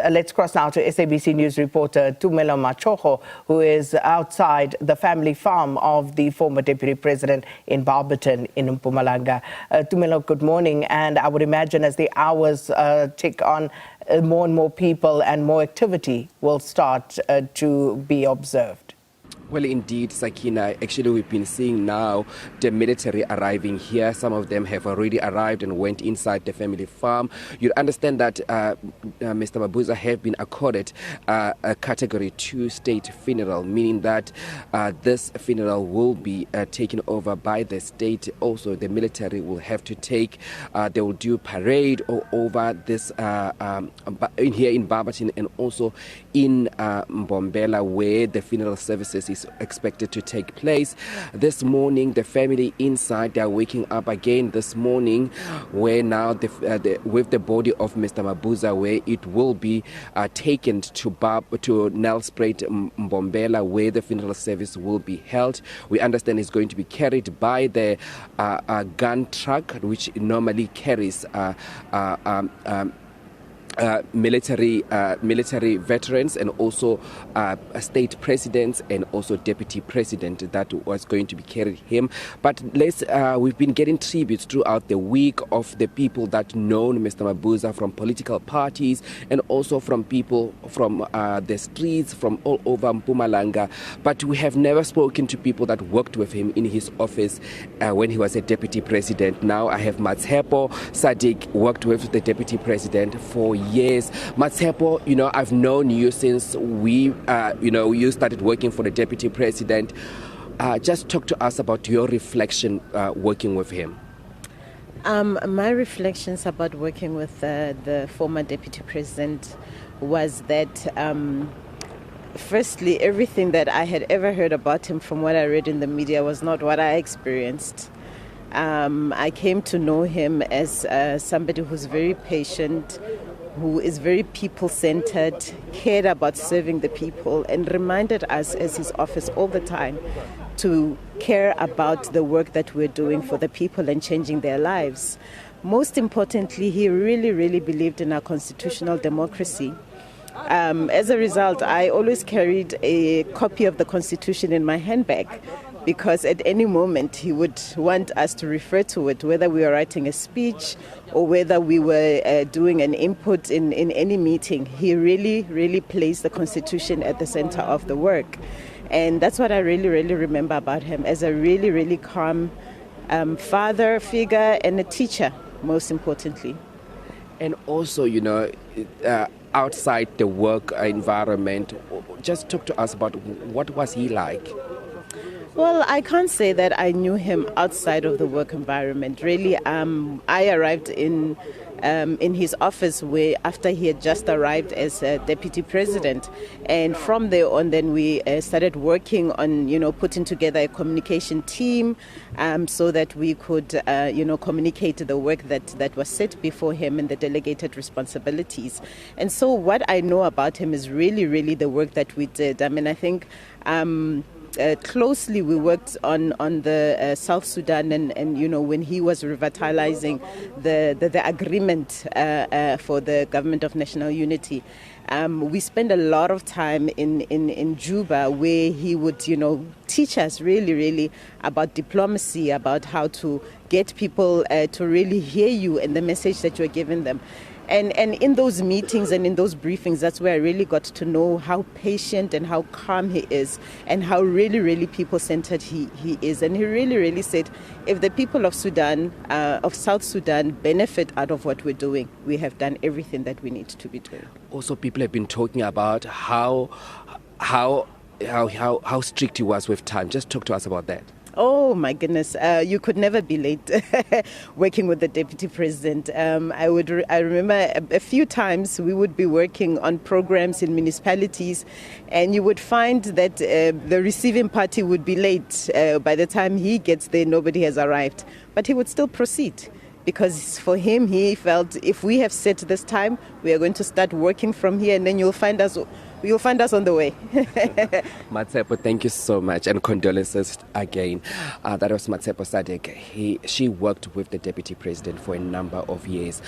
let's cross now to SABC News reporter Tumelo Machogo, who is outside the family farm of the former Deputy President in Barberton in Mpumalanga. Tumelo, good morning. And I would imagine as the hours tick on, more and more people and more activity will start to be observed. Well, indeed, Sakina, actually we've been seeing now the military arriving here. Some of them have already arrived and went inside the family farm. You understand that Mr. Mabuza have been accorded a Category 2 state funeral, meaning that this funeral will be taken over by the state. Also, the military will have to take, they will do parade over this here in Barberton and also in Mbombela, where the funeral services is expected to take place. This morning, the family inside, they are waking up again this morning, where now with the body of Mr. Mabuza, where it will be taken to Nelspruit, Mbombela, where the funeral service will be held. We understand it's going to be carried by the gun truck, which normally carries military veterans and also state presidents and also deputy president that was going to be carrying him. But we've been getting tributes throughout the week of the people that know Mr. Mabuza from political parties and also from people from the streets from all over Mpumalanga. But we have never spoken to people that worked with him in his office when he was a deputy president. Now I have Matshepo Seedat, worked with the deputy president for years. Matshepo, I've known you since you started working for the deputy president. Just talk to us about your reflection working with him. My reflections about working with the former deputy president was that firstly, everything that I had ever heard about him from what I read in the media was not what I experienced. I came to know him as somebody who's very patient, who is very people-centered, cared about serving the people, and reminded us as his office all the time to care about the work that we're doing for the people and changing their lives. Most importantly, he really, really believed in our constitutional democracy. As a result, I always carried a copy of the Constitution in my handbag, because at any moment he would want us to refer to it, whether we were writing a speech or whether we were doing an input in any meeting. He really, really placed the Constitution at the center of the work. And that's what I really, really remember about him, as a really, really calm father figure and a teacher, most importantly. And also, outside the work environment, just talk to us about what was he like? Well, I can't say that I knew him outside of the work environment. Really, I arrived in his office after he had just arrived as deputy president, and from there on, then we started working on putting together a communication team, so that we could communicate the work that was set before him and the delegated responsibilities. And so, what I know about him is really, really the work that we did. I mean, I think. Closely we worked on the South Sudan and when he was revitalizing the agreement for the government of national unity. We spent a lot of time in Juba, where he would teach us really, really about diplomacy, about how to get people to really hear you and the message that you're giving them. And in those meetings and in those briefings, that's where I really got to know how patient and how calm he is, and how really, really people-centered he is. And he really, really said, if the people of Sudan, of South Sudan, benefit out of what we're doing, we have done everything that we need to be doing. Also, people have been talking about how strict he was with time. Just talk to us about that. Oh my goodness, you could never be late working with the deputy president. I remember a few times we would be working on programs in municipalities, and you would find that the receiving party would be late. By the time he gets there, nobody has arrived. But he would still proceed, because for him, he felt if we have set this time, we are going to start working from here, and then you'll find us on the way. Matshepo, thank you so much, and condolences again. That was Matshepo Seedat. She worked with the deputy president for a number of years.